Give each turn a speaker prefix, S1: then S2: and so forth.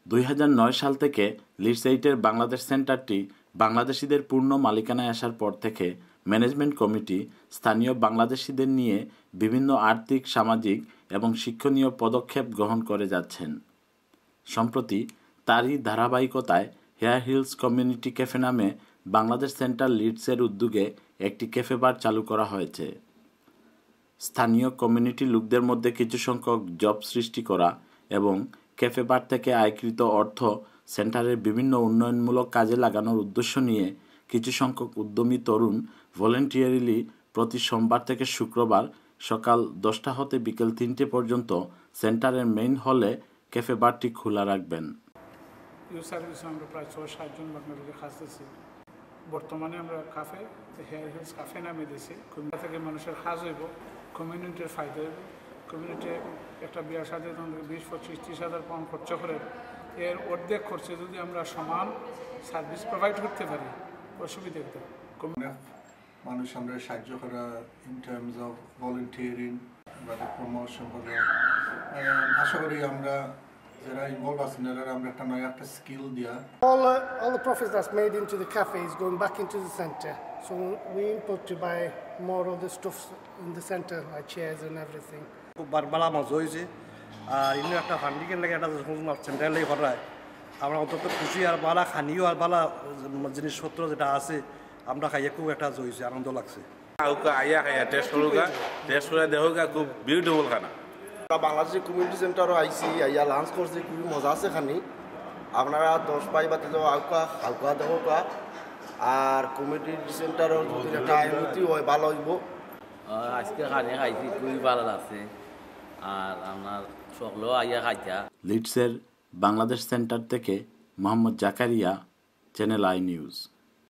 S1: 2009 সাল থেকে লিডস 8-এর বাংলাদেশ সেন্টারটি বাংলাদেশিদের পূর্ণ মালিকানায় আসার পর থেকে ম্যানেজমেন্ট কমিটি স্থানীয় বাংলাদেশিদের নিয়ে বিভিন্ন আর্থিক, সামাজিক এবং শিক্ষণীয় পদক্ষেপ গ্রহণ করে যাচ্ছেন। সম্প্রতি তারই ধারাবাহিকতায় হেয়ার হিলস কমিউনিটি ক্যাফে নামে বাংলাদেশ সেন্টার লিডসের উদ্যোগে একটি ক্যাফে বার চালু করা হয়েছে। স্থানীয় কমিউনিটি লোকদের মধ্যে কিছু সংখ্যক জব সৃষ্টি করা এবং ক্যাফে বার থেকে আয়কৃত অর্থ সেন্টারের বিভিন্ন উন্নয়নমূলক কাজে লাগানোর উদ্দেশ্য নিয়ে কিছু সংখ্যক উদ্যমী তরুণ ভলেন্টিয়ারিলি প্রতি সোমবার থেকে শুক্রবার সকাল 10টা হতে বিকেল 3টে পর্যন্ত সেন্টারের মেইন হলে ক্যাফে বারটি খোলা রাখবেন।
S2: আমরা প্রায় 6-7 জন বাংলাদেশে কাজ দিচ্ছি। বর্তমানে আমরা হেয়ার হিলস কাফে নামে দিয়েছি। কমিউনিটি থেকে মানুষের কাজ হইব, কমিউনিটির ফায়দা হইব। কমিউনিটি একটা বিয়ার সাথে 20-25-30 হাজার পাউন্ড খরচ করে, এর অর্ধেক খরচে যদি আমরা সমান সার্ভিস প্রোভাইড করতে পারি, অসুবিধা নেই।
S3: মানুষ আমরা সাহায্য করা ইন টার্মস অফ ভলেন্টিয়ারিং বা প্রমোশন করা, আশা করি আমরা যারা ইনভলভ আছেন আমরা একটা স্কিল দিয়া।
S4: All the profits that's made into the cafe is going back into the center. So we input to buy more of the stuff in the center, like chairs and everything.
S5: খুব বালা মজা হয়েছে। আর ইনি একটা ফান্ডিংয়ের লাগে একটা centre লাগে করা, আমরা অন্তত খুশি আর বালা খানিও আর বালা জিনিসপত্র যেটা আছে আমরা খাইয়ে খুব একটা হয়েছে, আনন্দ লাগছে।
S6: আইয়া খাইয়া টেস্ট করে দেখোগা, খুব বিউটিফুল খানা।
S7: বাংলাদেশি কমিউনিটি সেন্টারও আইসি, আইয়া লাঞ্চ করছি, খুবই মজা আছে খানি। আপনারা 10 পাই বাতে যাও হালকা দেখোগা। আর কমিউনিটি সেন্টারও যদি একটা উন্নতি হয় ভালো হইব।
S8: আজকে খানি খাইছি, খুবই ভালো লাগছে। আর আপনার সকলেও আইয়া খাইতা।
S1: লিডসের বাংলাদেশ সেন্টার থেকে Mohammad Zakaria, channel I news.